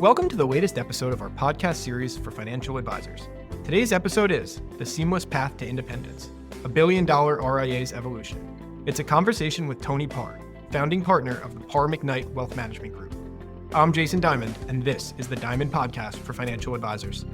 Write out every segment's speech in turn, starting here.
Welcome to the latest episode of our podcast series for financial advisors. Today's episode is The Seamless Path to Independence, a $1 billion RIA's evolution. It's a conversation with Tony Parr, founding partner of the Parr McKnight Wealth Management Group. I'm Jason Diamond, and this is the Diamond Podcast for financial advisors.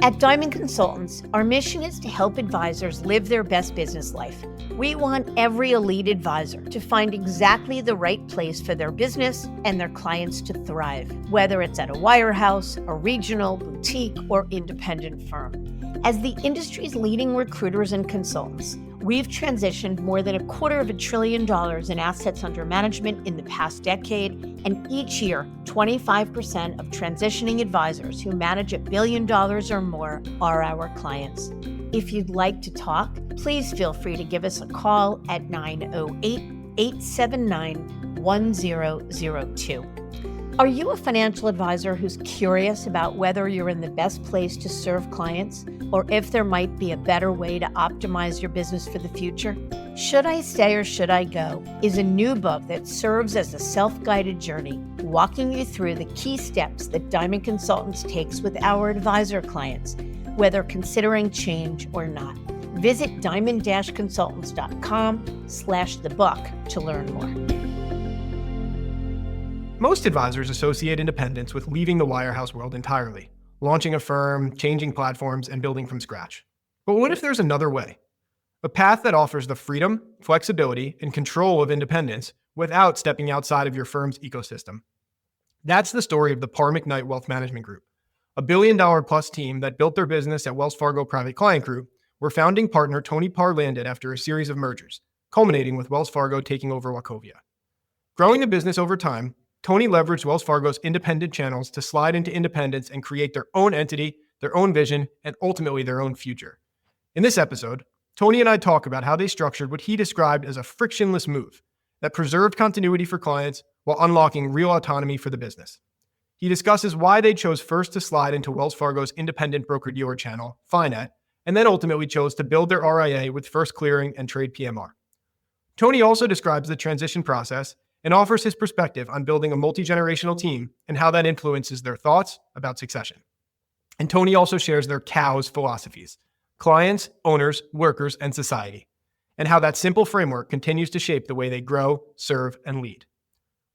At Diamond Consultants, our mission is to help advisors live their best business life. We want every elite advisor to find exactly the right place for their business and their clients to thrive, whether it's at a wirehouse, a regional, boutique, or independent firm. As the industry's leading recruiters and consultants, we've transitioned more than $250 billion in assets under management in the past decade, and each year, 25% of transitioning advisors who manage $1 billion or more are our clients. If you'd like to talk, please feel free to give us a call at 908-879-1002. Are you a financial advisor who's curious about whether you're in the best place to serve clients or if there might be a better way to optimize your business for the future? Should I Stay or Should I Go is a new book that serves as a self-guided journey, walking you through the key steps that Diamond Consultants takes with our advisor clients, whether considering change or not. Visit diamond-consultants.com/thebook to learn more. Most advisors associate independence with leaving the wirehouse world entirely, launching a firm, changing platforms, and building from scratch. But what if there's another way? A path that offers the freedom, flexibility, and control of independence without stepping outside of your firm's ecosystem. That's the story of the Parr McKnight Wealth Management Group, a $1 billion-plus team that built their business at Wells Fargo Private Client Group, where founding partner Tony Parr landed after a series of mergers, culminating with Wells Fargo taking over Wachovia. Growing the business over time, Tony leveraged Wells Fargo's independent channels to slide into independence and create their own entity, their own vision, and ultimately their own future. In this episode, Tony and I talk about how they structured what he described as a frictionless move that preserved continuity for clients while unlocking real autonomy for the business. He discusses why they chose first to slide into Wells Fargo's independent broker-dealer channel, Finet, and then ultimately chose to build their RIA with First Clearing and Trade PMR. Tony also describes the transition process and offers his perspective on building a multi-generational team and how that influences their thoughts about succession. And Tony also shares their COWS philosophies: clients, owners, workers, and society, and how that simple framework continues to shape the way they grow, serve, and lead.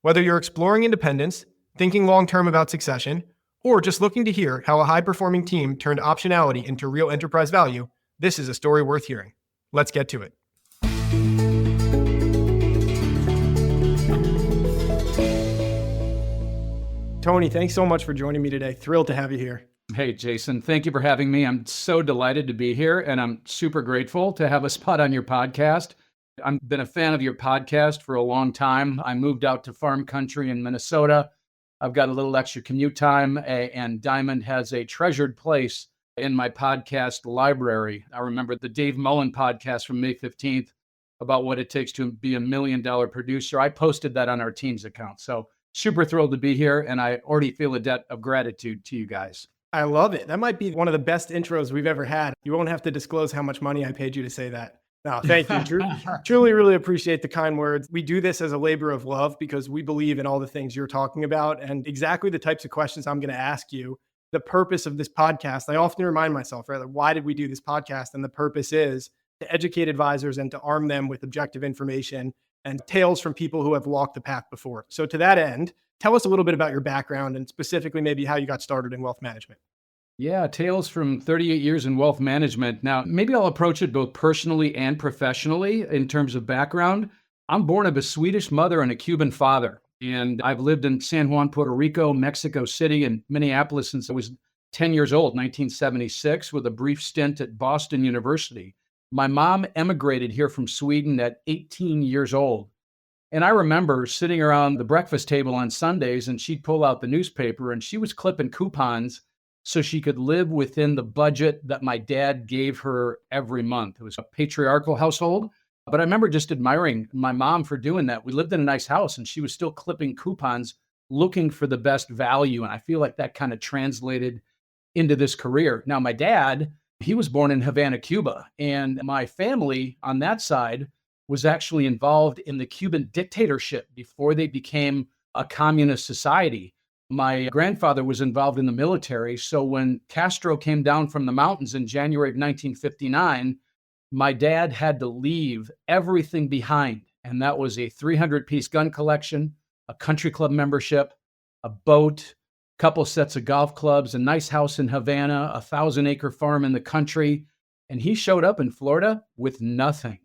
Whether you're exploring independence, thinking long-term about succession, or just looking to hear how a high-performing team turned optionality into real enterprise value, this is a story worth hearing. Let's get to it. Tony, thanks so much for joining me today. Thrilled to have you here. Hey, Jason, thank you for having me. I'm so delighted to be here, and I'm super grateful to have a spot on your podcast. I've been a fan of your podcast for a long time. I moved out to farm country in Minnesota. I've got a little extra commute time, and Diamond has a treasured place in my podcast library. I remember the Dave Mullen podcast from May 15th about what it takes to be $1 million producer. I posted that on our team's account. So super thrilled to be here, and I already feel a debt of gratitude to you guys. I love it. That might be one of the best intros we've ever had. You won't have to disclose how much money I paid you to say that. No, thank you. Truly, really appreciate the kind words. We do this as a labor of love because we believe in all the things you're talking about and exactly the types of questions I'm going to ask you. The purpose of this podcast, I often remind myself, right? Like, why did we do this podcast? And the purpose is to educate advisors and to arm them with objective information and tales from people who have walked the path before. So to that end, tell us a little bit about your background and specifically maybe how you got started in wealth management. Yeah, tales from 38 years in wealth management. Now, maybe I'll approach it both personally and professionally in terms of background. I'm born of a Swedish mother and a Cuban father, and I've lived in San Juan, Puerto Rico, Mexico City, and Minneapolis since I was 10 years old, 1976, with a brief stint at Boston University. My mom emigrated here from Sweden at 18 years old. And I remember sitting around the breakfast table on Sundays, and she'd pull out the newspaper, and she was clipping coupons so she could live within the budget that my dad gave her every month. It was a patriarchal household, but I remember just admiring my mom for doing that. We lived in a nice house, and she was still clipping coupons looking for the best value. And I feel like that kind of translated into this career. Now, my dad, he was born in Havana, Cuba, and my family on that side was actually involved in the Cuban dictatorship before they became a communist society. My grandfather was involved in the military. So when Castro came down from the mountains in January of 1959, my dad had to leave everything behind. And that was a 300-piece gun collection, a country club membership, a boat, couple sets of golf clubs, a nice house in Havana, a 1,000-acre farm in the country. And he showed up in Florida with nothing.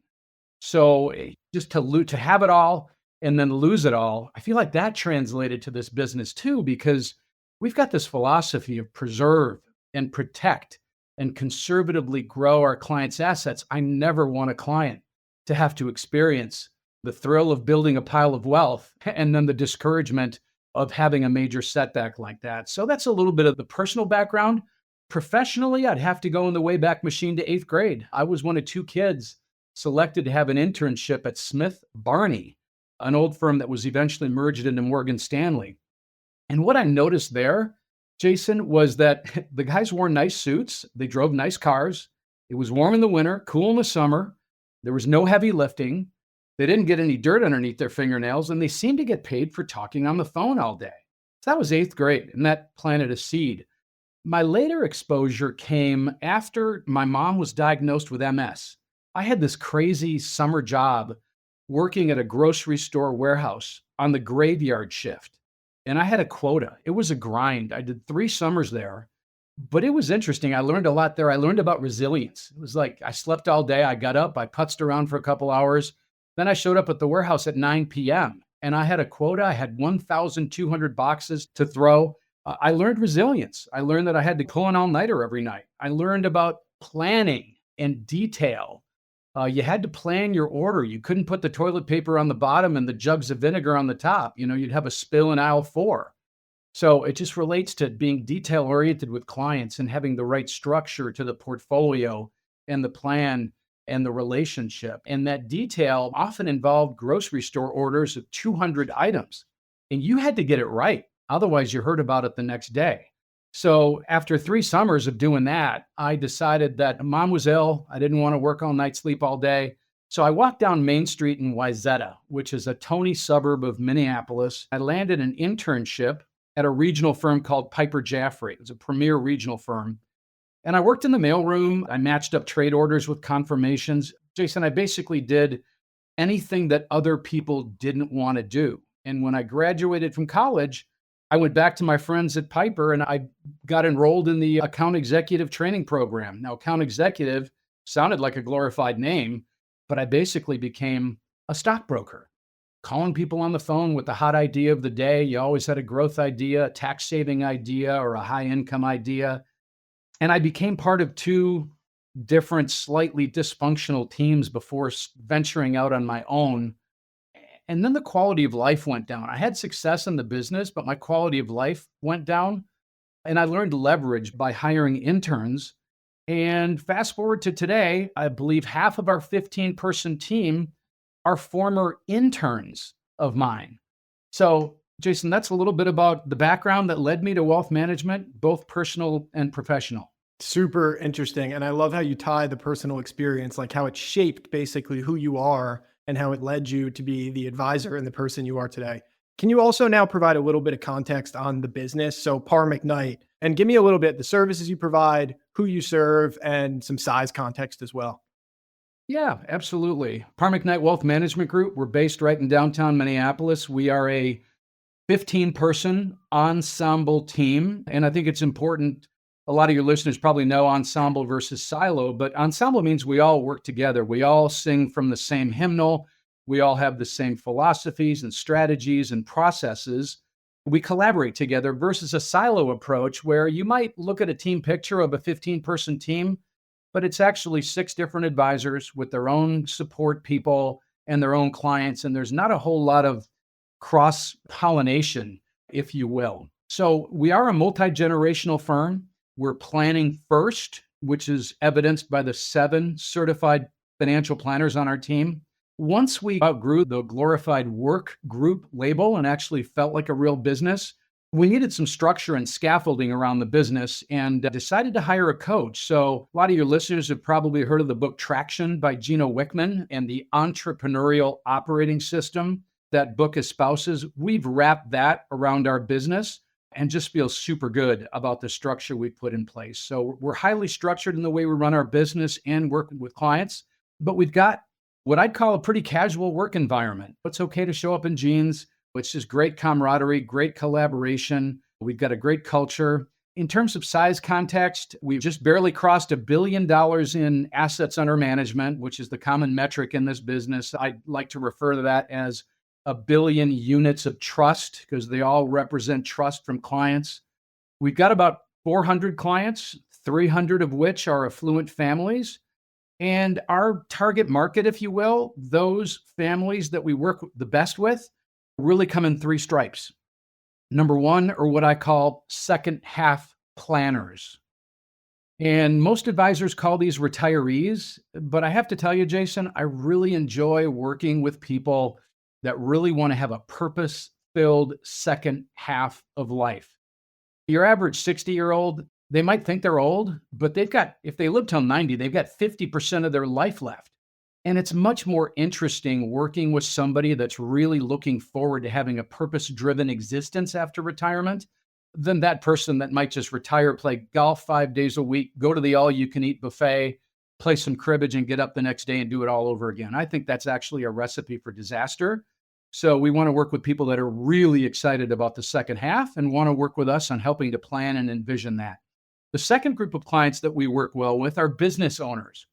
So just to have it all and then lose it all, I feel like that translated to this business too, because we've got this philosophy of preserve and protect and conservatively grow our clients' assets. I never want a client to have to experience the thrill of building a pile of wealth and then the discouragement of having a major setback like that. So that's a little bit of the personal background. Professionally, I'd have to go in the Wayback Machine to 8th grade. I was one of 2 kids selected to have an internship at Smith Barney, an old firm that was eventually merged into Morgan Stanley. And what I noticed there, Jason, was that the guys wore nice suits. They drove nice cars. It was warm in the winter, cool in the summer. There was no heavy lifting. They didn't get any dirt underneath their fingernails, and they seemed to get paid for talking on the phone all day. So that was 8th grade, and that planted a seed. My later exposure came after my mom was diagnosed with MS. I had this crazy summer job working at a grocery store warehouse on the graveyard shift, and I had a quota. It was a grind. I did 3 summers there, but it was interesting. I learned a lot there. I learned about resilience. It was like I slept all day. I got up, I putzed around for a couple hours. Then I showed up at the warehouse at 9 p.m. and I had a quota. I had 1,200 boxes to throw. I learned resilience. I learned that I had to pull an all-nighter every night. I learned about planning and detail. You had to plan your order. You couldn't put the toilet paper on the bottom and the jugs of vinegar on the top. You'd have a spill in aisle 4. So it just relates to being detail-oriented with clients and having the right structure to the portfolio and the plan and the relationship. And that detail often involved grocery store orders of 200 items. And you had to get it right. Otherwise, you heard about it the next day. So after 3 summers of doing that, I decided that mom was ill. I didn't want to work all night, sleep all day. So I walked down Main Street in Wayzata, which is a tony suburb of Minneapolis. I landed an internship at a regional firm called Piper Jaffray. It was a premier regional firm. And I worked in the mailroom. I matched up trade orders with confirmations. Jason, I basically did anything that other people didn't want to do. And when I graduated from college, I went back to my friends at Piper and I got enrolled in the account executive training program. Now, account executive sounded like a glorified name, but I basically became a stockbroker, calling people on the phone with the hot idea of the day. You always had a growth idea, a tax saving idea, or a high income idea. And I became part of 2 different, slightly dysfunctional teams before venturing out on my own. And then the quality of life went down. I had success in the business, but my quality of life went down. And I learned leverage by hiring interns. And fast forward to today, I believe half of our 15-person team are former interns of mine. So Jason, that's a little bit about the background that led me to wealth management, both personal and professional. Super interesting. And I love how you tie the personal experience, like how it shaped basically who you are and how it led you to be the advisor and the person you are today. Can you also now provide a little bit of context on the business? So Parr McKnight, and give me a little bit the services you provide, who you serve, and some size context as well. Yeah, absolutely. Parr McKnight Wealth Management Group. We're based right in downtown Minneapolis. We are a 15-person ensemble team. And I think it's important, a lot of your listeners probably know ensemble versus silo, but ensemble means we all work together. We all sing from the same hymnal. We all have the same philosophies and strategies and processes. We collaborate together versus a silo approach where you might look at a team picture of a 15-person team, but it's actually 6 different advisors with their own support people and their own clients. And there's not a whole lot of cross-pollination, if you will. So we are a multi-generational firm. We're planning first, which is evidenced by the 7 certified financial planners on our team. Once we outgrew the glorified work group label and actually felt like a real business, we needed some structure and scaffolding around the business and decided to hire a coach. So, a lot of your listeners have probably heard of the book Traction by Gino Wickman and the entrepreneurial operating system that book espouses. We've wrapped that around our business and just feel super good about the structure we put in place. So, we're highly structured in the way we run our business and work with clients, but we've got what I'd call a pretty casual work environment. It's okay to show up in jeans, which is great camaraderie, great collaboration. We've got a great culture. In terms of size context, we've just barely crossed $1 billion in assets under management, which is the common metric in this business. I like to refer to that as 1 billion units of trust because they all represent trust from clients. We've got about 400 clients, 300 of which are affluent families. And our target market, if you will, those families that we work the best with, really come in 3 stripes. Number 1 are what I call second half planners. And most advisors call these retirees. But I have to tell you, Jason, I really enjoy working with people that really want to have a purpose-filled second half of life. Your average 60-year-old, they might think they're old, but if they live till 90, they've got 50% of their life left. And it's much more interesting working with somebody that's really looking forward to having a purpose-driven existence after retirement than that person that might just retire, play golf 5 days a week, go to the all-you-can-eat buffet, play some cribbage, and get up the next day and do it all over again. I think that's actually a recipe for disaster. So we want to work with people that are really excited about the second half and want to work with us on helping to plan and envision that. The second group of clients that we work well with are business owners.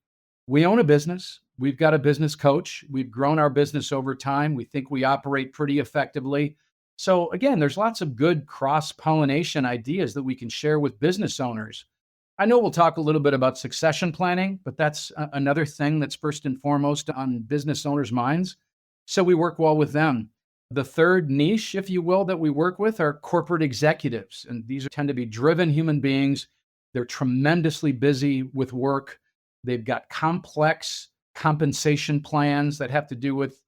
We own a business. We've got a business coach. We've grown our business over time. We think we operate pretty effectively. So again, there's lots of good cross-pollination ideas that we can share with business owners. I know we'll talk a little bit about succession planning, but that's another thing that's first and foremost on business owners' minds. So we work well with them. The third niche, if you will, that we work with are corporate executives. And these tend to be driven human beings. They're tremendously busy with work. They've got complex compensation plans that have to do with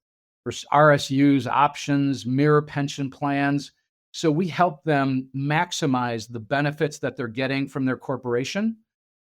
RSUs, options, mirror pension plans. So we help them maximize the benefits that they're getting from their corporation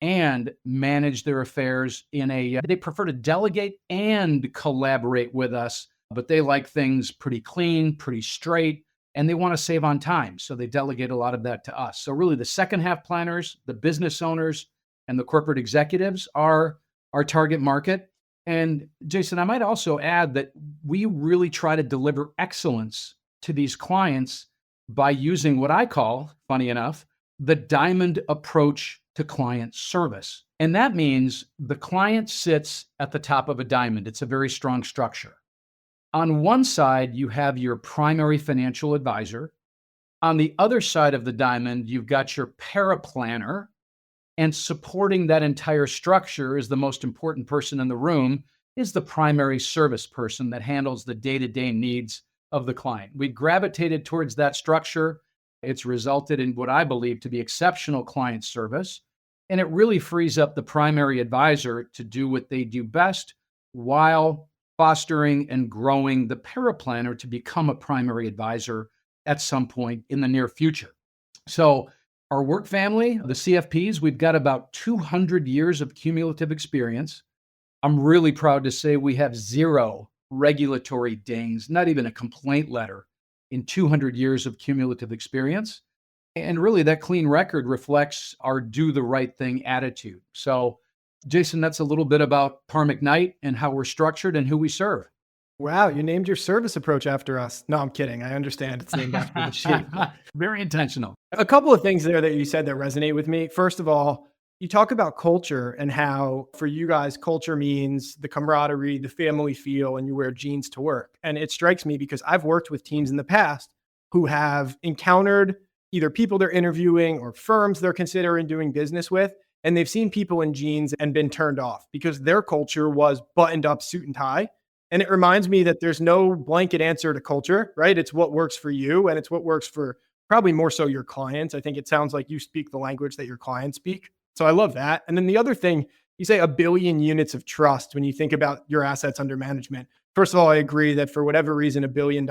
and manage their affairs they prefer to delegate and collaborate with us, but they like things pretty clean, pretty straight, and they want to save on time. So they delegate a lot of that to us. So really the second half planners, the business owners, and the corporate executives are our target market. And Jason, I might also add that we really try to deliver excellence to these clients by using what I call, funny enough, the diamond approach to client service. And that means the client sits at the top of a diamond. It's a very strong structure. On one side, you have your primary financial advisor. On the other side of the diamond, you've got your paraplanner. And supporting that entire structure is the most important person in the room, is the primary service person that handles the day-to-day needs of the client. We gravitated towards that structure. It's resulted in what I believe to be exceptional client service. And it really frees up the primary advisor to do what they do best while fostering and growing the paraplanner to become a primary advisor at some point in the near future. So our work family, the CFPs, we've got about 200 years of cumulative experience. I'm really proud to say we have 0 regulatory dings, not even a complaint letter in 200 years of cumulative experience. And really that clean record reflects our do the right thing attitude. So Jason, that's a little bit about Parr McKnight and how we're structured and who we serve. Wow, you named your service approach after us. No, I'm kidding. I understand it's named after the sheep. Very intentional. A couple of things there that you said that resonate with me. First of all, you talk about culture and how for you guys, culture means the camaraderie, the family feel, and you wear jeans to work. And it strikes me because I've worked with teams in the past who have encountered either people they're interviewing or firms they're considering doing business with, and they've seen people in jeans and been turned off because their culture was buttoned up suit and tie. And it reminds me that there's no blanket answer to culture, right? It's what works for you, and it's what works for probably more so your clients. I think it sounds like you speak the language that your clients speak. So I love that. And then the other thing, you say 1 billion units of trust when you think about your assets under management. First of all, I agree that for whatever reason, $1 billion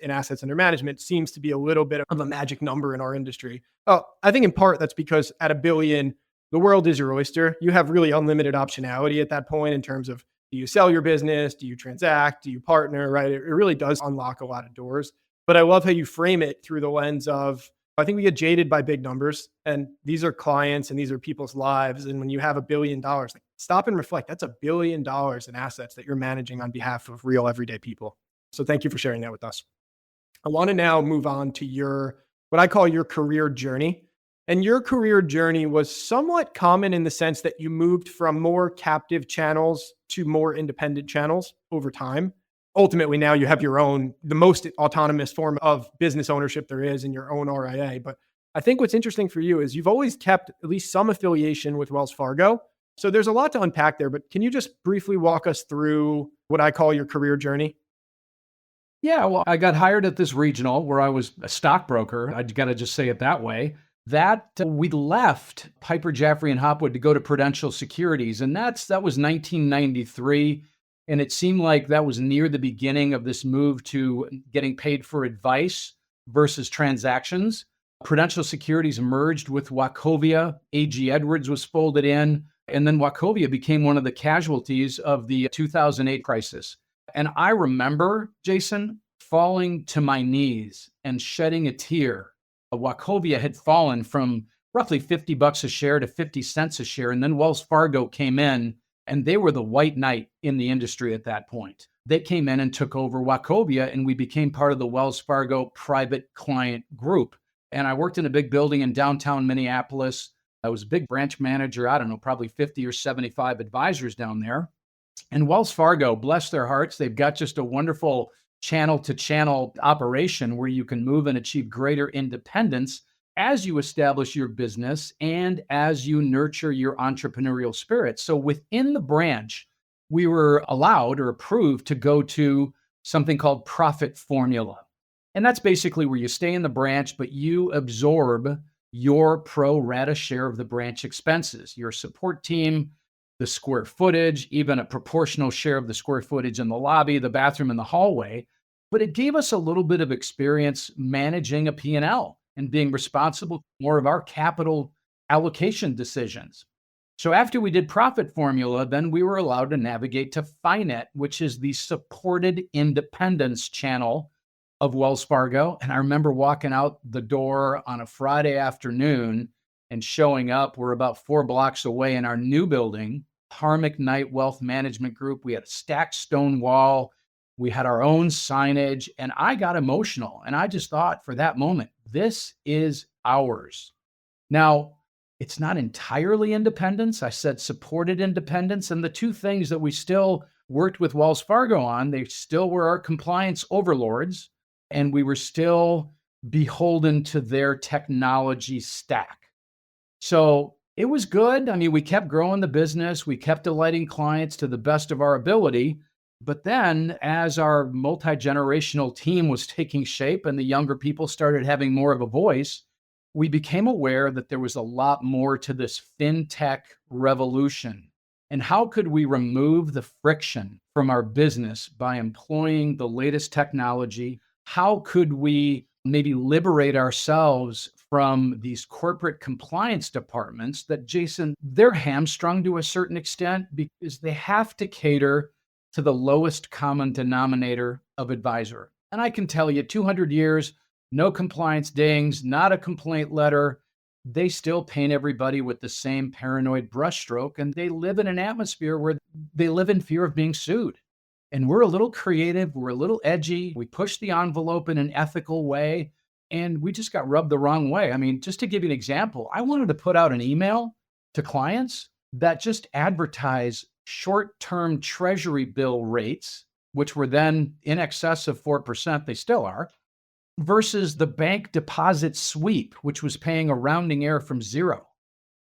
in assets under management seems to be a little bit of a magic number in our industry. Oh, I think in part that's because at $1 billion, the world is your oyster. You have really unlimited optionality at that point in terms of, do you sell your business? Do you transact? Do you partner? Right? It really does unlock a lot of doors. But I love how you frame it through the lens of, I think we get jaded by big numbers, and these are clients and these are people's lives. And when you have $1 billion, like, stop and reflect. That's $1 billion in assets that you're managing on behalf of real everyday people. So thank you for sharing that with us. I want to now move on to what I call your career journey. And your career journey was somewhat common in the sense that you moved from more captive channels to more independent channels over time. Ultimately, now you have the most autonomous form of business ownership there is in your own RIA. But I think what's interesting for you is you've always kept at least some affiliation with Wells Fargo. So there's a lot to unpack there, but can you just briefly walk us through what I call your career journey? Yeah, well, I got hired at this regional where I was a stockbroker. I got to just say it that way. We left Piper Jaffray and Hopwood to go to Prudential Securities, and that was 1993. And it seemed like that was near the beginning of this move to getting paid for advice versus transactions. Prudential Securities merged with Wachovia. A.G. Edwards was folded in. And then Wachovia became one of the casualties of the 2008 crisis. And I remember, Jason, falling to my knees and shedding a tear. Wachovia had fallen from roughly $50 a share to 50 cents a share. And then Wells Fargo came in, and they were the white knight in the industry at that point. They came in and took over Wachovia, and we became part of the Wells Fargo private client group. And I worked in a big building in downtown Minneapolis. I was a big branch manager, I don't know, probably 50 or 75 advisors down there. And Wells Fargo, bless their hearts, they've got just a wonderful channel-to-channel operation where you can move and achieve greater independence as you establish your business and as you nurture your entrepreneurial spirit. So within the branch, we were allowed or approved to go to something called profit formula. And that's basically where you stay in the branch, but you absorb your pro rata share of the branch expenses, your support team, the square footage, even a proportional share of the square footage in the lobby, the bathroom, and the hallway. But it gave us a little bit of experience managing a P&L and being responsible for more of our capital allocation decisions. So after we did profit formula, then we were allowed to navigate to FINET, which is the supported independence channel of Wells Fargo. And I remember walking out the door on a Friday afternoon and showing up. We're about 4 blocks away in our new building, Parr McKnight Wealth Management Group. We had a stacked stone wall. We had our own signage, and I got emotional. And I just thought for that moment, this is ours. Now, it's not entirely independence. I said supported independence. And the two things that we still worked with Wells Fargo on, they still were our compliance overlords, and we were still beholden to their technology stack. So it was good. I mean, we kept growing the business. We kept delighting clients to the best of our ability. But then as our multi-generational team was taking shape and the younger people started having more of a voice, we became aware that there was a lot more to this fintech revolution. And how could we remove the friction from our business by employing the latest technology? How could we maybe liberate ourselves from these corporate compliance departments that, Jason, they're hamstrung to a certain extent because they have to cater to the lowest common denominator of advisor. And I can tell you, 200 years, no compliance dings, not a complaint letter. They still paint everybody with the same paranoid brushstroke, and they live in an atmosphere where they live in fear of being sued. And we're a little creative, we're a little edgy, we push the envelope in an ethical way, and we just got rubbed the wrong way. I mean, just to give you an example, I wanted to put out an email to clients that just advertise short-term treasury bill rates, which were then in excess of 4%, they still are, versus the bank deposit sweep, which was paying a rounding error from 0.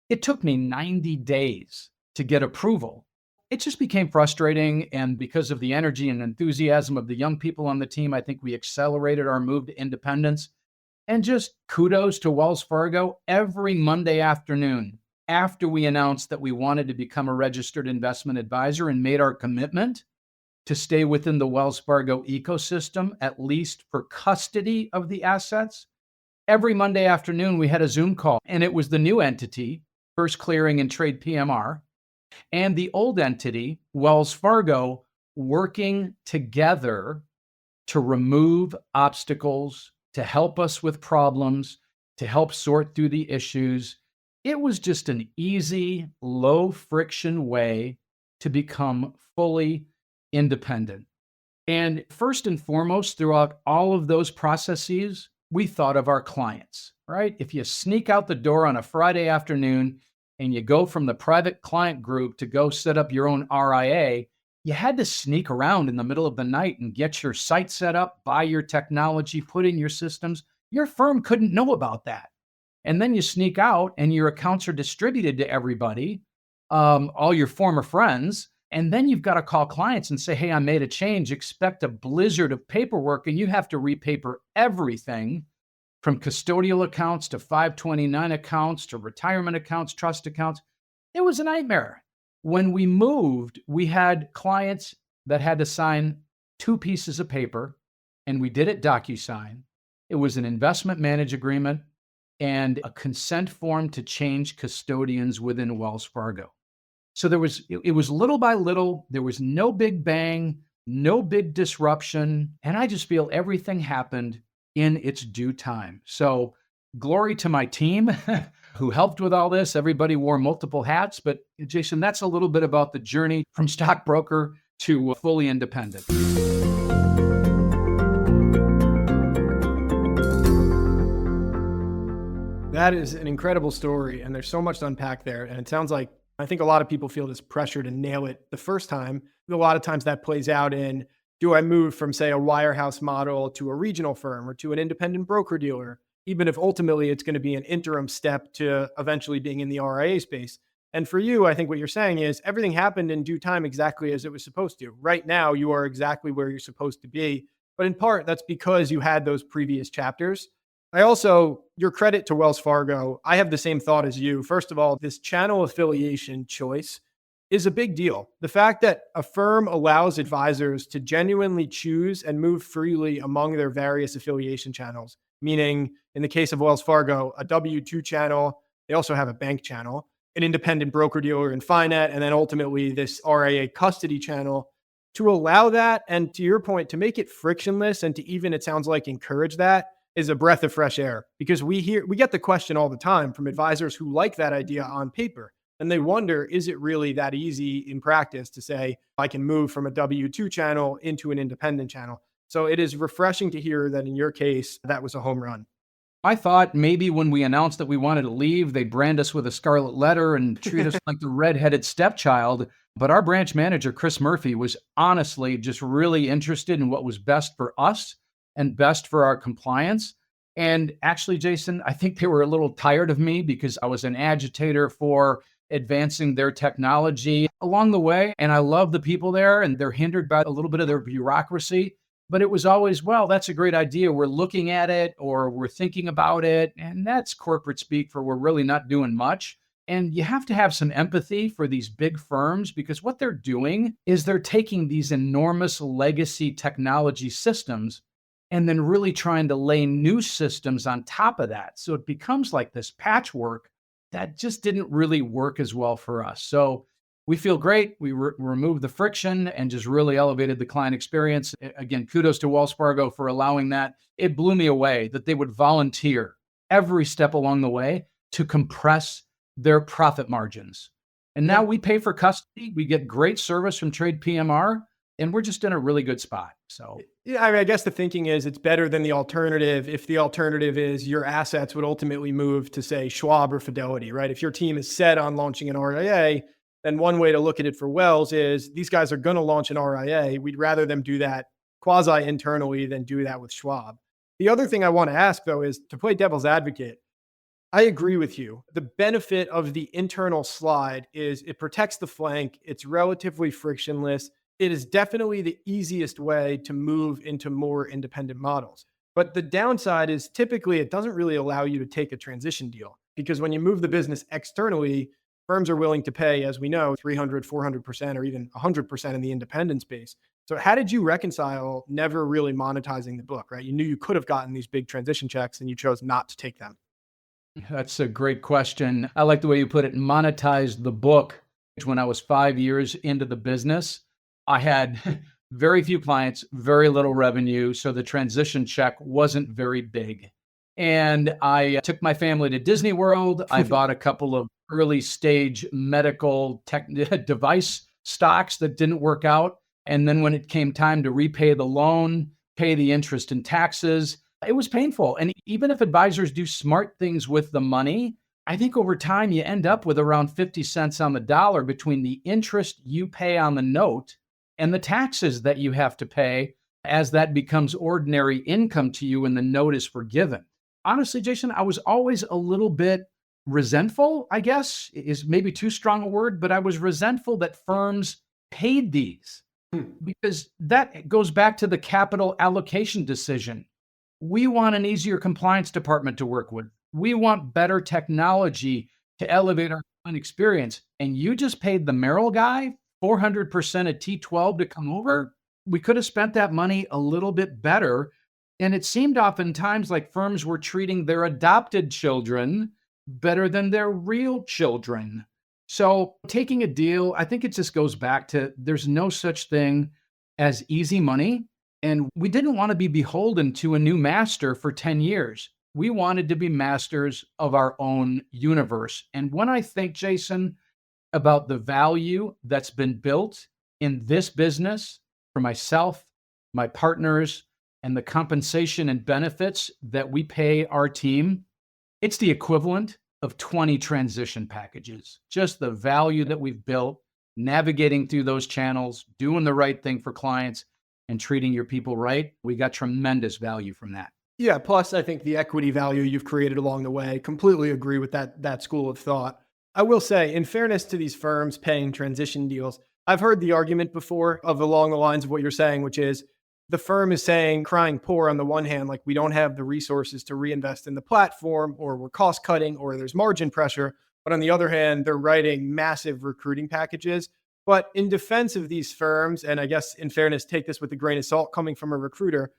It took me 90 days to get approval. It just became frustrating, and because of the energy and enthusiasm of the young people on the team, I think we accelerated our move to independence. And just kudos to Wells Fargo. Every Monday afternoon, after we announced that we wanted to become a registered investment advisor and made our commitment, to stay within the Wells Fargo ecosystem, at least for custody of the assets. Every Monday afternoon, we had a Zoom call, and it was the new entity, First Clearing and Trade PMR, and the old entity, Wells Fargo, working together to remove obstacles, to help us with problems, to help sort through the issues. It was just an easy, low friction way to become fully independent. And first and foremost, throughout all of those processes, we thought of our clients, right? If you sneak out the door on a Friday afternoon and you go from the private client group to go set up your own RIA, you had to sneak around in the middle of the night and get your site set up, buy your technology, put in your systems. Your firm couldn't know about that. And then you sneak out and your accounts are distributed to everybody, all your former friends. And then you've got to call clients and say, hey, I made a change. Expect a blizzard of paperwork, and you have to repaper everything from custodial accounts to 529 accounts to retirement accounts, trust accounts. It was a nightmare. When we moved, we had clients that had to sign 2 pieces of paper, and we did it DocuSign. It was an investment manage agreement and a consent form to change custodians within Wells Fargo. So it was little by little. There was no big bang, no big disruption. And I just feel everything happened in its due time. So glory to my team who helped with all this. Everybody wore multiple hats. But Jason, that's a little bit about the journey from stockbroker to fully independent. That is an incredible story, and there's so much to unpack there. And it sounds like I think a lot of people feel this pressure to nail it the first time. A lot of times that plays out in, do I move from, say, a wirehouse model to a regional firm or to an independent broker-dealer, even if ultimately it's going to be an interim step to eventually being in the RIA space. And for you, I think what you're saying is everything happened in due time exactly as it was supposed to. Right now, you are exactly where you're supposed to be. But in part, that's because you had those previous chapters. Your credit to Wells Fargo, I have the same thought as you. First of all, this channel affiliation choice is a big deal. The fact that a firm allows advisors to genuinely choose and move freely among their various affiliation channels, meaning in the case of Wells Fargo, a W-2 channel, they also have a bank channel, an independent broker-dealer in Finet, and then ultimately this RIA custody channel. To allow that, and to your point, to make it frictionless and to even, it sounds like, encourage that, is a breath of fresh air, because we get the question all the time from advisors who like that idea on paper. And they wonder, is it really that easy in practice to say, I can move from a W-2 channel into an independent channel? So it is refreshing to hear that in your case, that was a home run. I thought maybe when we announced that we wanted to leave, they'd brand us with a scarlet letter and treat us like the redheaded stepchild. But our branch manager, Chris Murphy, was honestly just really interested in what was best for us and best for our compliance. And actually, Jason, I think they were a little tired of me because I was an agitator for advancing their technology along the way. And I love the people there, and they're hindered by a little bit of their bureaucracy. But it was always, well, that's a great idea. We're looking at it, or we're thinking about it. And that's corporate speak for we're really not doing much. And you have to have some empathy for these big firms, because what they're doing is they're taking these enormous legacy technology systems and then really trying to lay new systems on top of that. So it becomes like this patchwork that just didn't really work as well for us. So we feel great. We removed the friction and just really elevated the client experience. Again, kudos to Wells Fargo for allowing that. It blew me away that they would volunteer every step along the way to compress their profit margins. And now we pay for custody. We get great service from Trade PMR, and we're just in a really good spot. So yeah, I guess the thinking is it's better than the alternative. If the alternative is your assets would ultimately move to, say, Schwab or Fidelity, right? If your team is set on launching an RIA, then one way to look at it for Wells is these guys are going to launch an RIA. We'd rather them do that quasi-internally than do that with Schwab. The other thing I want to ask, though, is to play devil's advocate. I agree with you. The benefit of the internal slide is it protects the flank. It's relatively frictionless. It is definitely the easiest way to move into more independent models. But the downside is typically it doesn't really allow you to take a transition deal, because when you move the business externally, firms are willing to pay, as we know, 300, 400%, or even 100% in the independent space. So how did you reconcile never really monetizing the book, right? You knew you could have gotten these big transition checks and you chose not to take them. That's a great question. I like the way you put it, monetize the book. When I was 5 years into the business, I had very few clients, very little revenue. So the transition check wasn't very big. And I took my family to Disney World. I bought a couple of early stage medical tech device stocks that didn't work out. And then when it came time to repay the loan, pay the interest and taxes, it was painful. And even if advisors do smart things with the money, I think over time you end up with around 50 cents on the dollar between the interest you pay on the note and the taxes that you have to pay as that becomes ordinary income to you and the note is forgiven. Honestly, Jason, I was always a little bit resentful, I guess, is maybe too strong a word, but I was resentful that firms paid these because that goes back to the capital allocation decision. We want an easier compliance department to work with. We want better technology to elevate our client experience. And you just paid the Merrill guy 400% at T12 to come over. We could have spent that money a little bit better. And it seemed oftentimes like firms were treating their adopted children better than their real children. So taking a deal, I think it just goes back to there's no such thing as easy money. And we didn't want to be beholden to a new master for 10 years. We wanted to be masters of our own universe. And when I think, Jason, about the value that's been built in this business for myself, my partners, and the compensation and benefits that we pay our team, it's the equivalent of 20 transition packages. Just the value that we've built, navigating through those channels, doing the right thing for clients, and treating your people right. We got tremendous value from that. Yeah, plus I think the equity value you've created along the way, completely agree with that school of thought. I will say, in fairness to these firms paying transition deals, I've heard the argument before of along the lines of what you're saying, which is the firm is saying, crying poor on the one hand, like we don't have the resources to reinvest in the platform, or we're cost cutting, or there's margin pressure. But on the other hand, they're writing massive recruiting packages. But in defense of these firms, and I guess in fairness, take this with a grain of salt coming from a recruiter,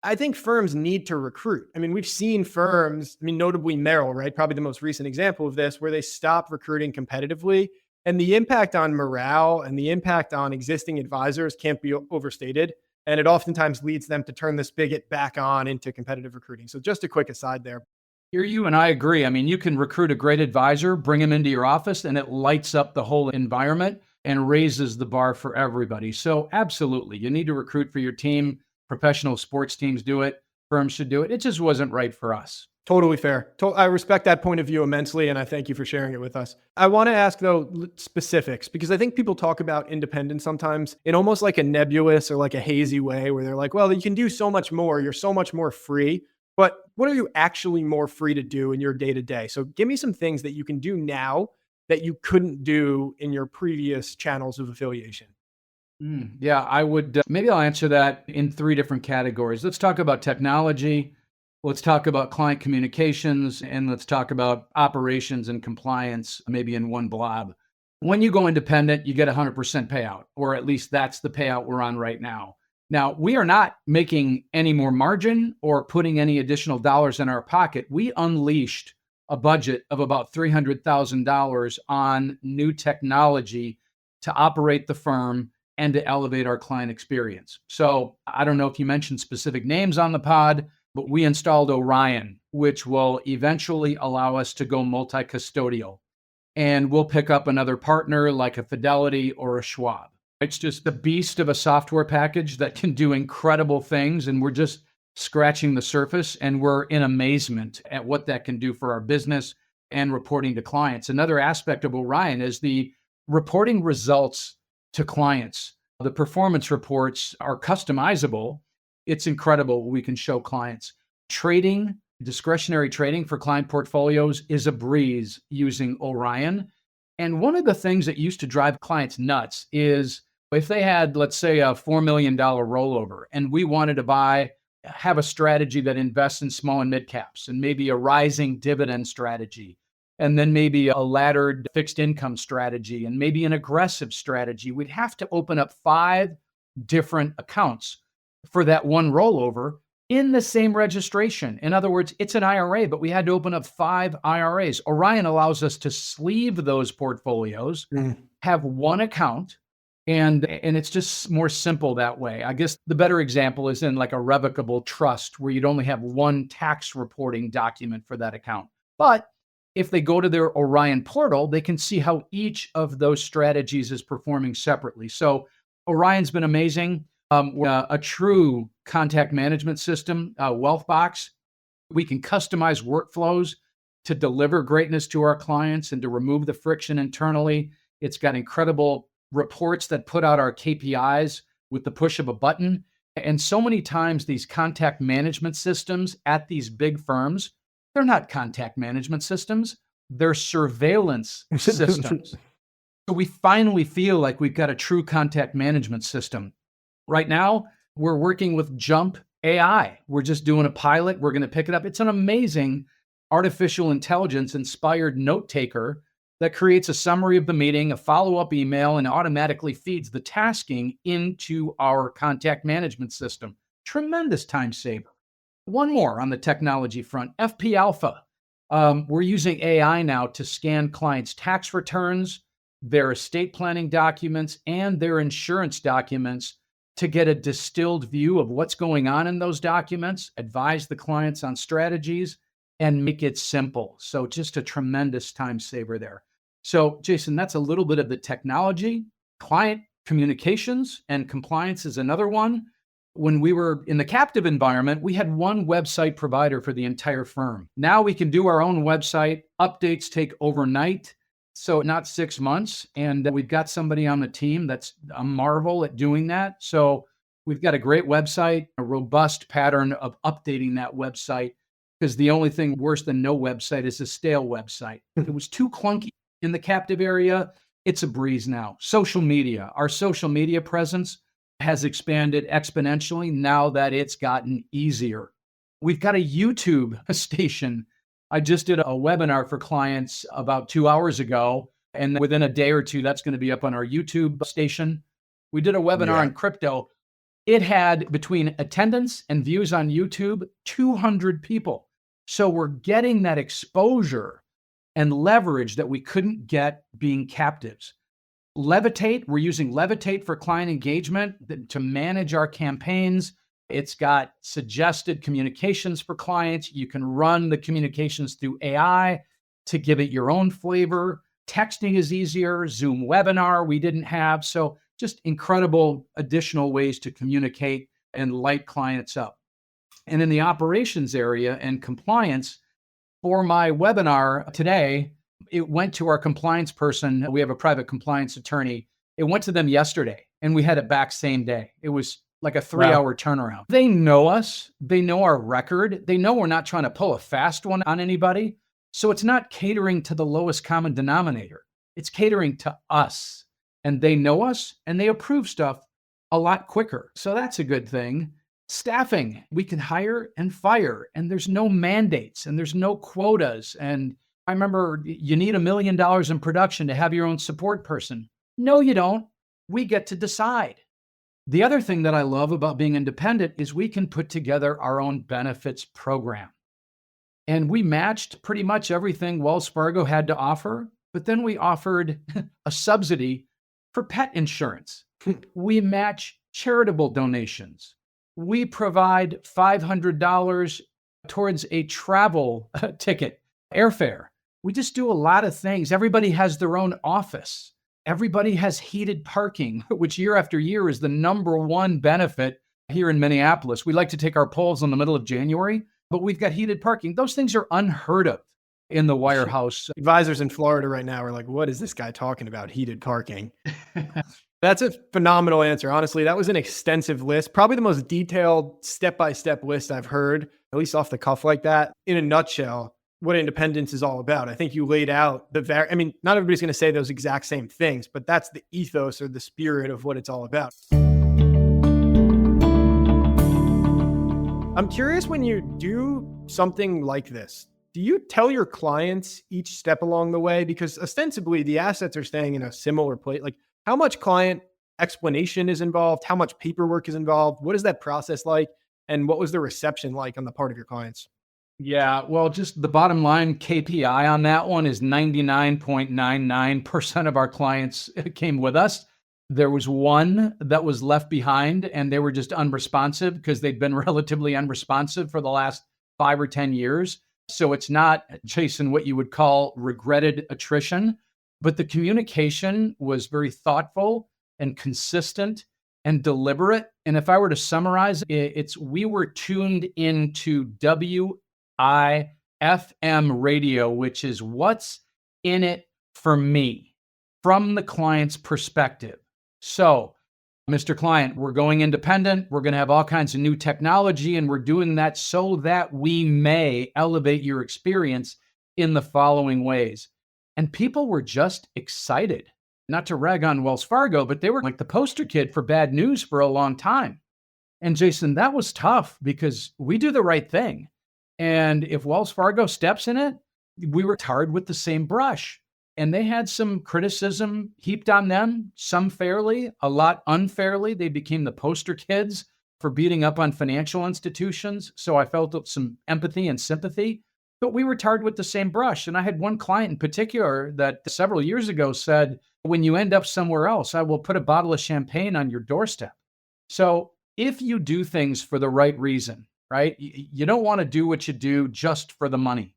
I think firms need to recruit. I mean, we've seen firms, notably Merrill, right? Probably the most recent example of this, where they stop recruiting competitively. And the impact on morale and the impact on existing advisors can't be overstated. And it oftentimes leads them to turn the spigot back on into competitive recruiting. So just a quick aside there. Hear you, and I agree. I mean, you can recruit a great advisor, bring him into your office, and it lights up the whole environment and raises the bar for everybody. So absolutely, you need to recruit for your team. Professional sports teams do it. Firms should do it. It just wasn't right for us. Totally fair. I respect that point of view immensely, and I thank you for sharing it with us. I want to ask, though, specifics, because I think people talk about independence sometimes in almost like a nebulous or like a hazy way, where they're like, well, you can do so much more. You're so much more free. But what are you actually more free to do in your day-to-day? So give me some things that you can do now that you couldn't do in your previous channels of affiliation. Yeah, I would. Maybe I'll answer that in 3 different categories. Let's talk about technology. Let's talk about client communications, and let's talk about operations and compliance, maybe in one blob. When you go independent, you get 100% payout, or at least that's the payout we're on right now. Now, we are not making any more margin or putting any additional dollars in our pocket. We unleashed a budget of about $300,000 on new technology to operate the firm and to elevate our client experience. So I don't know if you mentioned specific names on the pod, but we installed Orion, which will eventually allow us to go multi-custodial. And we'll pick up another partner like a Fidelity or a Schwab. It's just the beast of a software package that can do incredible things. And we're just scratching the surface, and we're in amazement at what that can do for our business and reporting to clients. Another aspect of Orion is the reporting results to clients. The performance reports are customizable. It's incredible what we can show clients. Trading, discretionary trading for client portfolios is a breeze using Orion. And one of the things that used to drive clients nuts is if they had, let's say, a $4 million rollover, and we wanted to have a strategy that invests in small and mid caps, and maybe a rising dividend strategy, and then maybe a laddered fixed income strategy, and maybe an aggressive strategy. We'd have to open up 5 different accounts for that one rollover in the same registration. In other words, it's an IRA, but we had to open up 5 IRAs. Orion allows us to sleeve those portfolios, have one account, and it's just more simple that way. I guess the better example is in like a revocable trust where you'd only have one tax reporting document for that account. But if they go to their Orion portal, they can see how each of those strategies is performing separately. So Orion's been amazing. We're a true contact management system, Wealthbox. We can customize workflows to deliver greatness to our clients and to remove the friction internally. It's got incredible reports that put out our KPIs with the push of a button. And so many times these contact management systems at these big firms, they're not contact management systems, they're surveillance systems. So we finally feel like we've got a true contact management system. Right now, we're working with Jump AI. We're just doing a pilot. We're going to pick it up. It's an amazing artificial intelligence inspired note taker that creates a summary of the meeting, a follow-up email, and automatically feeds the tasking into our contact management system. Tremendous time saver. One more on the technology front, FP Alpha. We're using AI now to scan clients' tax returns, their estate planning documents, and their insurance documents to get a distilled view of what's going on in those documents, advise the clients on strategies, and make it simple. So just a tremendous time saver there. So Jason, that's a little bit of the technology. Client communications and compliance is another one. When we were in the captive environment, we had one website provider for the entire firm. Now we can do our own website. Updates take overnight, so not 6 months. And we've got somebody on the team that's a marvel at doing that. So we've got a great website, a robust pattern of updating that website, because the only thing worse than no website is a stale website. It was too clunky in the captive area. It's a breeze now. Social media, our social media presence has expanded exponentially now that it's gotten easier. We've got a YouTube station. I just did a webinar for clients about 2 hours ago, and within a day or two, that's going to be up on our YouTube station. We did a webinar on crypto. It had, between attendance and views on YouTube, 200 people. So we're getting that exposure and leverage that we couldn't get being captives. Levitate, we're using Levitate for client engagement to manage our campaigns. It's got suggested communications for clients. You can run the communications through AI to give it your own flavor. Texting is easier. Zoom webinar we didn't have. So just incredible additional ways to communicate and light clients up. And in the operations area and compliance, for my webinar today, it went to our compliance person. We have a private compliance attorney. It went to them yesterday, and we had it back same day. It was like a 3-hour turnaround. They know us. They know our record. They know we're not trying to pull a fast one on anybody. So it's not catering to the lowest common denominator. It's catering to us. And they know us, and they approve stuff a lot quicker. So that's a good thing. Staffing, we can hire and fire, and there's no mandates, and there's no quotas. And I remember you need $1 million in production to have your own support person. No, you don't. We get to decide. The other thing that I love about being independent is we can put together our own benefits program. And we matched pretty much everything Wells Fargo had to offer, but then we offered a subsidy for pet insurance. We match charitable donations. We provide $500 towards a travel ticket, airfare. We just do a lot of things. Everybody has their own office. Everybody has heated parking, which year after year is the #1 benefit here in Minneapolis. We like to take our polls in the middle of January, but we've got heated parking. Those things are unheard of in the wirehouse. Advisors in Florida right now are like, what is this guy talking about? Heated parking. That's a phenomenal answer. Honestly, that was an extensive list, probably the most detailed step-by-step list I've heard, at least off the cuff like that. In a nutshell, what independence is all about. I think you laid out I mean, not everybody's going to say those exact same things, but that's the ethos or the spirit of what it's all about. I'm curious, when you do something like this, do you tell your clients each step along the way? Because ostensibly the assets are staying in a similar place. Like, how much client explanation is involved? How much paperwork is involved? What is that process like? And what was the reception like on the part of your clients? Yeah, well, just the bottom line KPI on that one is 99.99% of our clients came with us. There was one that was left behind and they were just unresponsive because they'd been relatively unresponsive for the last 5 or 10 years. So it's not, Jason, what you would call regretted attrition, but the communication was very thoughtful and consistent and deliberate. And if I were to summarize, it's we were tuned into WIFM radio, which is what's in it for me from the client's perspective. So, Mr. Client, we're going independent. We're going to have all kinds of new technology, and we're doing that so that we may elevate your experience in the following ways. And people were just excited. Not to rag on Wells Fargo, but they were like the poster kid for bad news for a long time. And Jason, that was tough because we do the right thing. And if Wells Fargo steps in it, we were tarred with the same brush. And they had some criticism heaped on them, some fairly, a lot unfairly. They became the poster kids for beating up on financial institutions. So I felt some empathy and sympathy, but we were tarred with the same brush. And I had one client in particular that several years ago said, when you end up somewhere else, I will put a bottle of champagne on your doorstep. So if you do things for the right reason, right? You don't want to do what you do just for the money.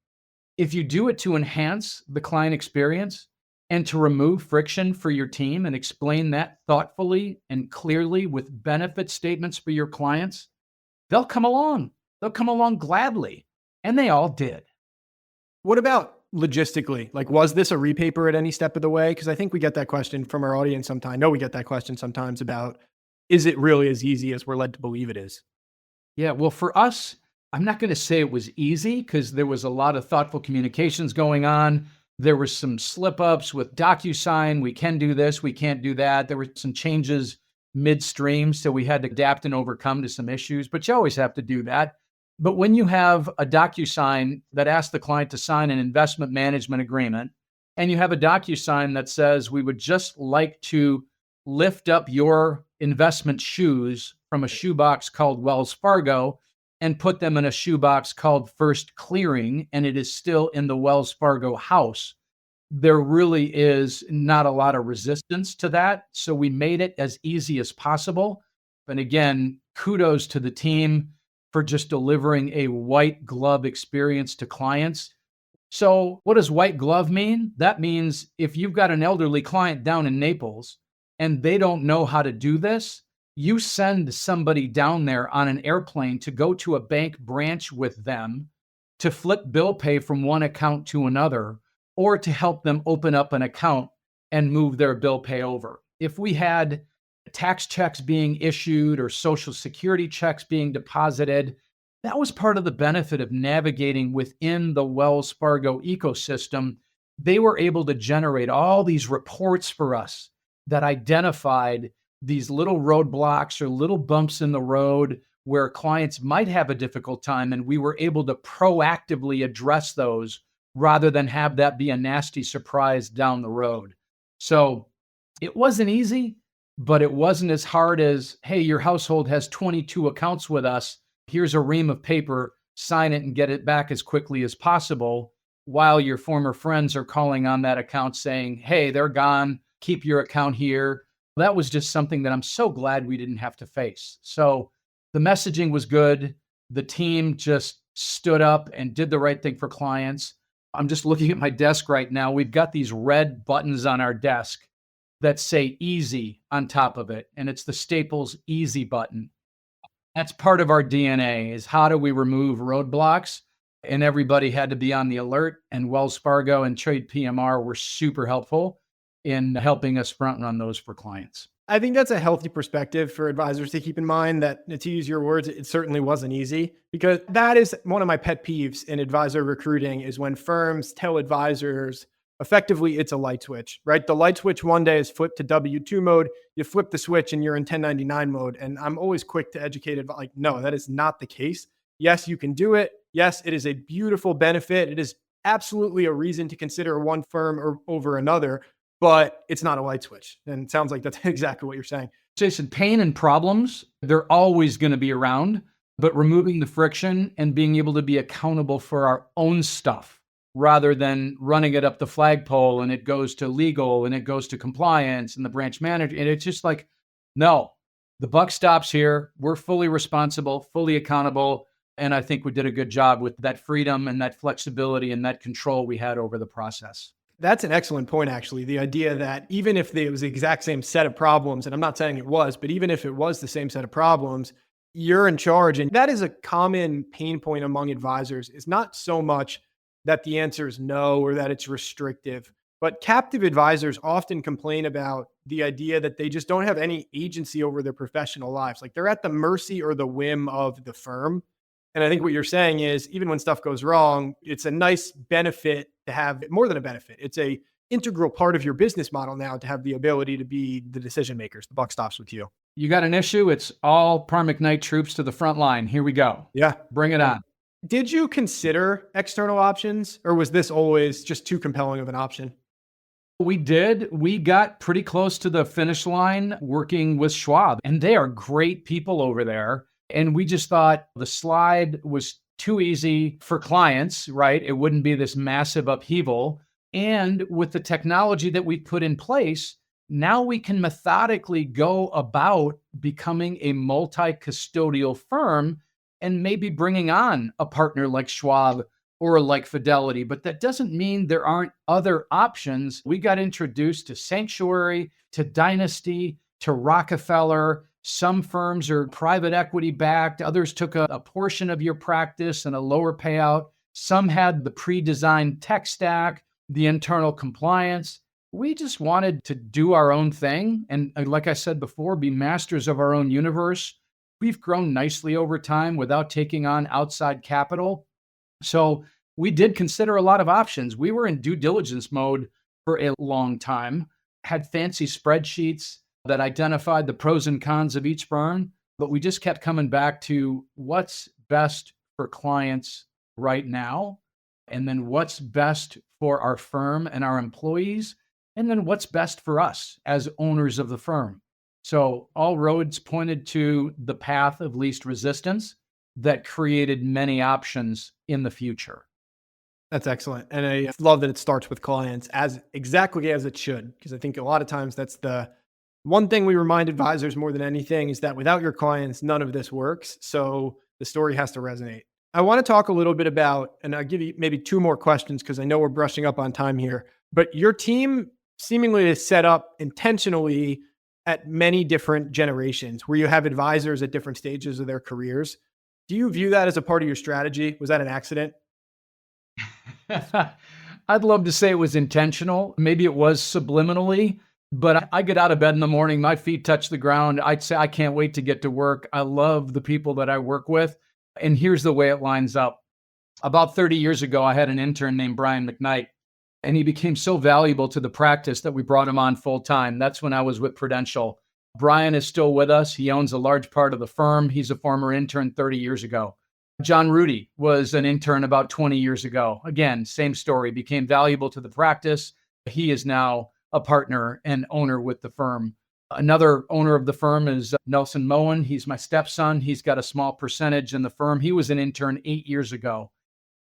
If you do it to enhance the client experience and to remove friction for your team and explain that thoughtfully and clearly with benefit statements for your clients, they'll come along. They'll come along gladly. And they all did. What about logistically? Like, was this a repaper at any step of the way? Because I think we get that question from our audience sometimes. I know we get that question sometimes about, is it really as easy as we're led to believe it is? Yeah, well, for us, I'm not going to say it was easy because there was a lot of thoughtful communications going on. There were some slip ups with DocuSign. We can do this, we can't do that. There were some changes midstream, so we had to adapt and overcome to some issues, but you always have to do that. But when you have a DocuSign that asks the client to sign an investment management agreement, and you have a DocuSign that says, we would just like to lift up your investment shoes from a shoebox called Wells Fargo and put them in a shoebox called First Clearing, and it is still in the Wells Fargo house, there really is not a lot of resistance to that. So we made it as easy as possible. And again, kudos to the team for just delivering a white glove experience to clients. So what does white glove mean? That means if you've got an elderly client down in Naples and they don't know how to do this, you send somebody down there on an airplane to go to a bank branch with them to flip bill pay from one account to another, or to help them open up an account and move their bill pay over. If we had tax checks being issued or Social Security checks being deposited, that was part of the benefit of navigating within the Wells Fargo ecosystem. They were able to generate all these reports for us that identified these little roadblocks or little bumps in the road where clients might have a difficult time, and we were able to proactively address those rather than have that be a nasty surprise down the road. So it wasn't easy, but it wasn't as hard as, hey, your household has 22 accounts with us. Here's a ream of paper, sign it and get it back as quickly as possible, while your former friends are calling on that account saying, hey, they're gone, keep your account here. That was just something that I'm so glad we didn't have to face. So the messaging was good. The team just stood up and did the right thing for clients. I'm just looking at my desk right now. We've got these red buttons on our desk that say easy on top of it. And it's the Staples easy button. That's part of our DNA, is how do we remove roadblocks? And everybody had to be on the alert. And Wells Fargo and Trade PMR were super helpful in helping us front run those for clients. I think that's a healthy perspective for advisors to keep in mind, that, to use your words, it certainly wasn't easy, because that is one of my pet peeves in advisor recruiting, is when firms tell advisors effectively it's a light switch, right? The light switch one day is flipped to W-2 mode. You flip the switch and you're in 1099 mode. And I'm always quick to educate, like, no, that is not the case. Yes, you can do it. Yes, it is a beautiful benefit. It is absolutely a reason to consider one firm over another, but it's not a light switch. And it sounds like that's exactly what you're saying. Jason, pain and problems, they're always going to be around, but removing the friction and being able to be accountable for our own stuff rather than running it up the flagpole and it goes to legal and it goes to compliance and the branch manager. And it's just like, no, the buck stops here. We're fully responsible, fully accountable. And I think we did a good job with that freedom and that flexibility and that control we had over the process. That's an excellent point, actually. The idea that even if it was the exact same set of problems, and I'm not saying it was, but even if it was the same set of problems, you're in charge. And that is a common pain point among advisors, is not so much that the answer is no or that it's restrictive, but captive advisors often complain about the idea that they just don't have any agency over their professional lives. Like they're at the mercy or the whim of the firm. And I think what you're saying is even when stuff goes wrong, it's a nice benefit to have, more than a benefit. It's a integral part of your business model now to have the ability to be the decision makers. The buck stops with you. You got an issue, it's all Parr McKnight troops to the front line. Here we go. Yeah. Bring it on. Did you consider external options, or was this always just too compelling of an option? We did. We got pretty close to the finish line working with Schwab, and they are great people over there. And we just thought the slide was too easy for clients, right? It wouldn't be this massive upheaval. And with the technology that we put in place, now we can methodically go about becoming a multi-custodial firm and maybe bringing on a partner like Schwab or like Fidelity. But that doesn't mean there aren't other options. We got introduced to Sanctuary, to Dynasty, to Rockefeller. Some firms are private equity backed. Others took a portion of your practice and a lower payout. Some had the pre-designed tech stack, the internal compliance. We just wanted to do our own thing. And like I said before, be masters of our own universe. We've grown nicely over time without taking on outside capital. So we did consider a lot of options. We were in due diligence mode for a long time, had fancy spreadsheets that identified the pros and cons of each firm, but we just kept coming back to what's best for clients right now, and then what's best for our firm and our employees, and then what's best for us as owners of the firm. So all roads pointed to the path of least resistance that created many options in the future. That's excellent. And I love that it starts with clients as exactly as it should, because I think a lot of times that's the one thing we remind advisors more than anything is that without your clients, none of this works. So the story has to resonate. I want to talk a little bit about, and I'll give you maybe two more questions because I know we're brushing up on time here, but your team seemingly is set up intentionally at many different generations where you have advisors at different stages of their careers. Do you view that as a part of your strategy? Was that an accident? I'd love to say it was intentional. Maybe it was subliminally. But I get out of bed in the morning, my feet touch the ground. I'd say I can't wait to get to work. I love the people that I work with. And here's the way it lines up. About 30 years ago, I had an intern named Brian McKnight, and he became so valuable to the practice that we brought him on full time. That's when I was with Prudential. Brian is still with us. He owns a large part of the firm. He's a former intern 30 years ago. John Rudy was an intern about 20 years ago. Again, same story, became valuable to the practice. He is now a partner and owner with the firm. Another owner of the firm is Nelson Moen. He's my stepson. He's got a small percentage in the firm. He was an intern 8 years ago.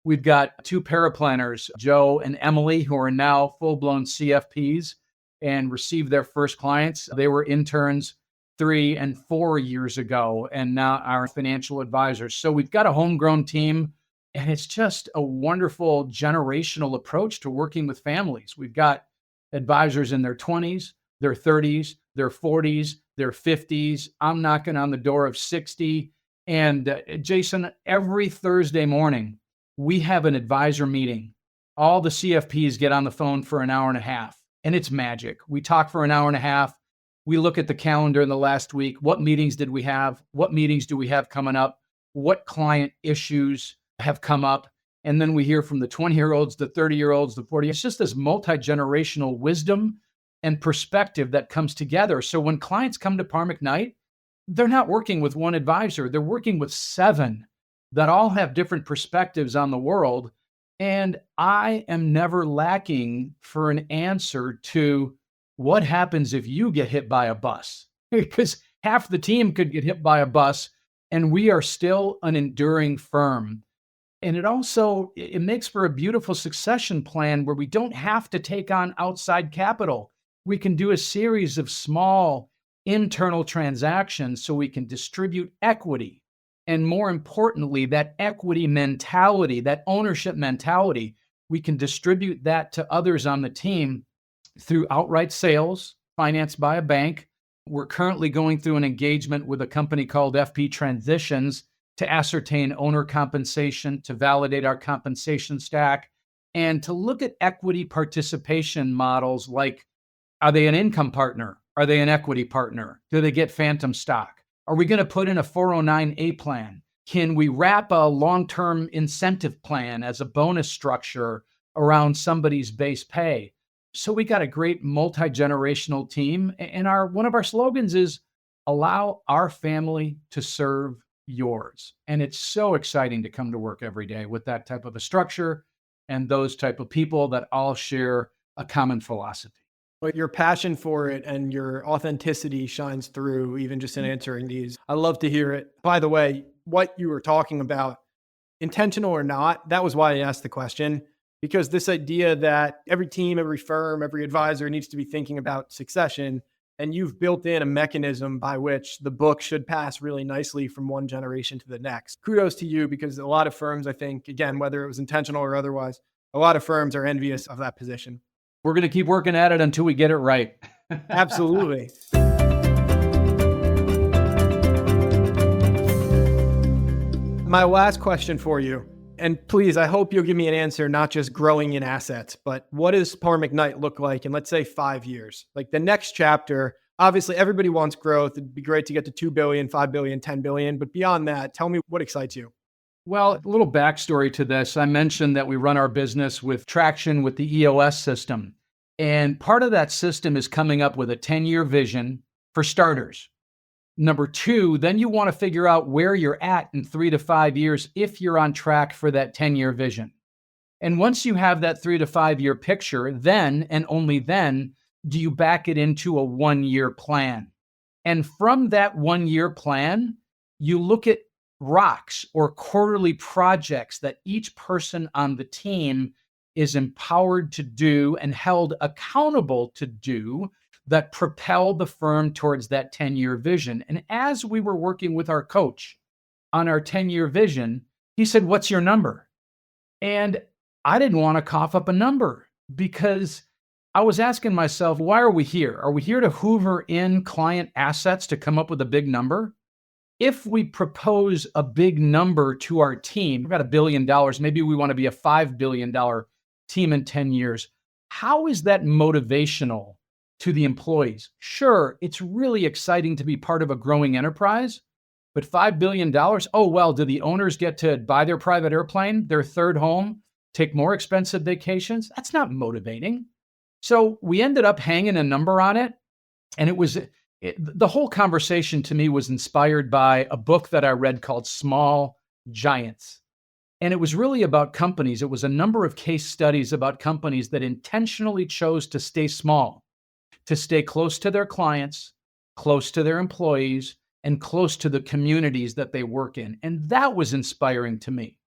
We've got two paraplanners, Joe and Emily, who are now full-blown CFPs and received their first clients. They were interns 3 and 4 years ago and now are financial advisors. So we've got a homegrown team, and it's just a wonderful generational approach to working with families. We've got advisors in their 20s, their 30s, their 40s, their 50s. I'm knocking on the door of 60. And Jason, every Thursday morning, we have an advisor meeting. All the CFPs get on the phone for an hour and a half, and it's magic. We talk for an hour and a half. We look at the calendar in the last week. What meetings did we have? What meetings do we have coming up? What client issues have come up? And then we hear from the 20-year-olds, the 30-year-olds, the 40. It's just this multi-generational wisdom and perspective that comes together. So when clients come to Parr McKnight, they're not working with one advisor. They're working with 7 that all have different perspectives on the world. And I am never lacking for an answer to what happens if you get hit by a bus, because half the team could get hit by a bus and we are still an enduring firm. And it makes for a beautiful succession plan where we don't have to take on outside capital. We can do a series of small internal transactions so we can distribute equity. And more importantly, that equity mentality, that ownership mentality, we can distribute that to others on the team through outright sales financed by a bank. We're currently going through an engagement with a company called FP Transitions to ascertain owner compensation, to validate our compensation stack, and to look at equity participation models like, are they an income partner? Are they an equity partner? Do they get phantom stock? Are we going to put in a 409A plan? Can we wrap a long-term incentive plan as a bonus structure around somebody's base pay? So we got a great multi-generational team. And one of our slogans is, allow our family to serve yours. And it's so exciting to come to work every day with that type of a structure and those type of people that all share a common philosophy. But your passion for it and your authenticity shines through even just in answering these. I love to hear it. By the way, what you were talking about, intentional or not, that was why I asked the question, because this idea that every team, every firm, every advisor needs to be thinking about succession, and you've built in a mechanism by which the book should pass really nicely from one generation to the next. Kudos to you, because a lot of firms, I think, again, whether it was intentional or otherwise, a lot of firms are envious of that position. We're going to keep working at it until we get it right. Absolutely. My last question for you, and please, I hope you'll give me an answer, not just growing in assets, but what does Parr McKnight look like in, let's say, 5 years? Like the next chapter, obviously everybody wants growth. It'd be great to get to 2 billion, 5 billion, 10 billion. But beyond that, tell me what excites you. Well, a little backstory to this. I mentioned that we run our business with traction with the EOS system. And part of that system is coming up with a 10-year vision for starters. Number two, then you want to figure out where you're at in 3 to 5 years if you're on track for that 10-year vision. And once you have that 3 to 5 year picture, then and only then do you back it into a 1-year plan. And from that 1-year plan, you look at rocks or quarterly projects that each person on the team is empowered to do and held accountable to do that propel the firm towards that 10-year vision. And as we were working with our coach on our 10-year vision, he said, "What's your number?" And I didn't want to cough up a number because I was asking myself, why are we here? Are we here to hoover in client assets to come up with a big number? If we propose a big number to our team, we've got $1 billion, maybe we want to be a $5 billion team in 10 years. How is that motivational to the employees? Sure, it's really exciting to be part of a growing enterprise, but $5 billion, oh, well, do the owners get to buy their private airplane, their third home, take more expensive vacations? That's not motivating. So we ended up hanging a number on it. And the whole conversation to me was inspired by a book that I read called Small Giants. And it was really about companies. It was a number of case studies about companies that intentionally chose to stay small, to stay close to their clients, close to their employees, and close to the communities that they work in. And that was inspiring to me.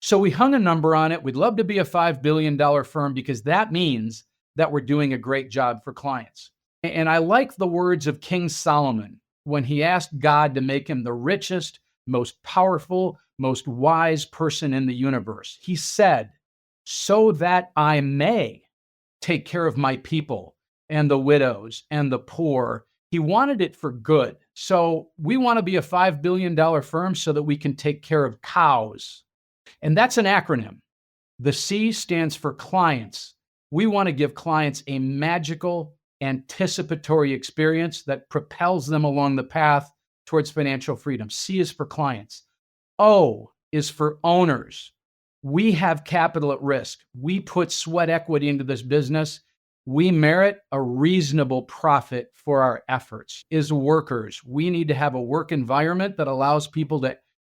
So we hung a number on it. We'd love to be a $5 billion firm because that means that we're doing a great job for clients. And I like the words of King Solomon when he asked God to make him the richest, most powerful, most wise person in the universe. He said, "So that I may take care of my people and the widows and the poor." He wanted it for good. So we want to be a $5 billion firm so that we can take care of cows. And that's an acronym. The C stands for clients. We want to give clients a magical, anticipatory experience that propels them along the path towards financial freedom. C is for clients. O is for owners. We have capital at risk. We put sweat equity into this business. We merit a reasonable profit for our efforts. Is workers. We need to have a work environment that allows people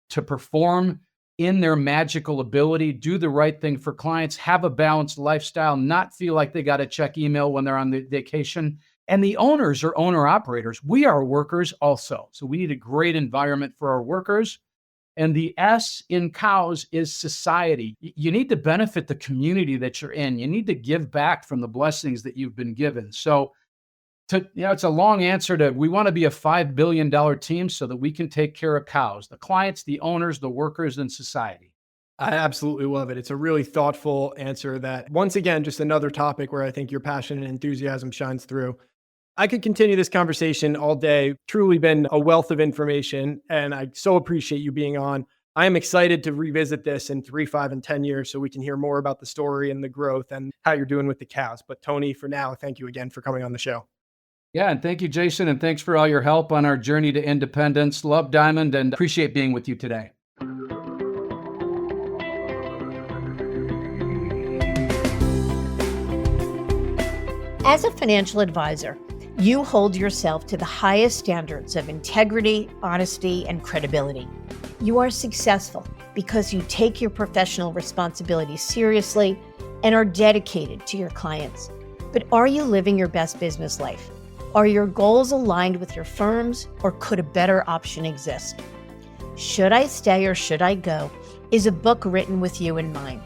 to perform in their magical ability, do the right thing for clients, have a balanced lifestyle, not feel like they got to check email when they're on the vacation. And the owners are owner operators. We are workers also. So we need a great environment for our workers. And the S in cows is society. You need to benefit the community that you're in. You need to give back from the blessings that you've been given. So it's a long answer to, we want to be a $5 billion team so that we can take care of cows, the clients, the owners, the workers, and society. I absolutely love it. It's a really thoughtful answer that, once again, just another topic where I think your passion and enthusiasm shines through. I could continue this conversation all day. Truly been a wealth of information, and I so appreciate you being on. I am excited to revisit this in 3, 5, and 10 years so we can hear more about the story and the growth and how you're doing with the cows. But Tony, for now, thank you again for coming on the show. Yeah, and thank you, Jason, and thanks for all your help on our journey to independence. Love Diamond and appreciate being with you today. As a financial advisor, you hold yourself to the highest standards of integrity, honesty, and credibility. You are successful because you take your professional responsibility seriously and are dedicated to your clients. But are you living your best business life? Are your goals aligned with your firm's, or could a better option exist? Should I Stay or Should I Go is a book written with you in mind.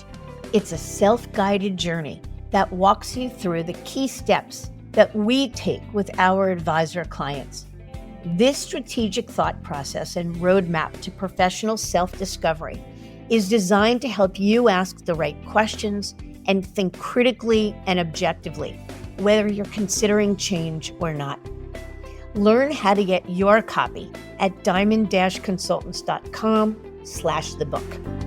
It's a self-guided journey that walks you through the key steps that we take with our advisor clients. This strategic thought process and roadmap to professional self-discovery is designed to help you ask the right questions and think critically and objectively, whether you're considering change or not. Learn how to get your copy at diamond-consultants.com/thebook.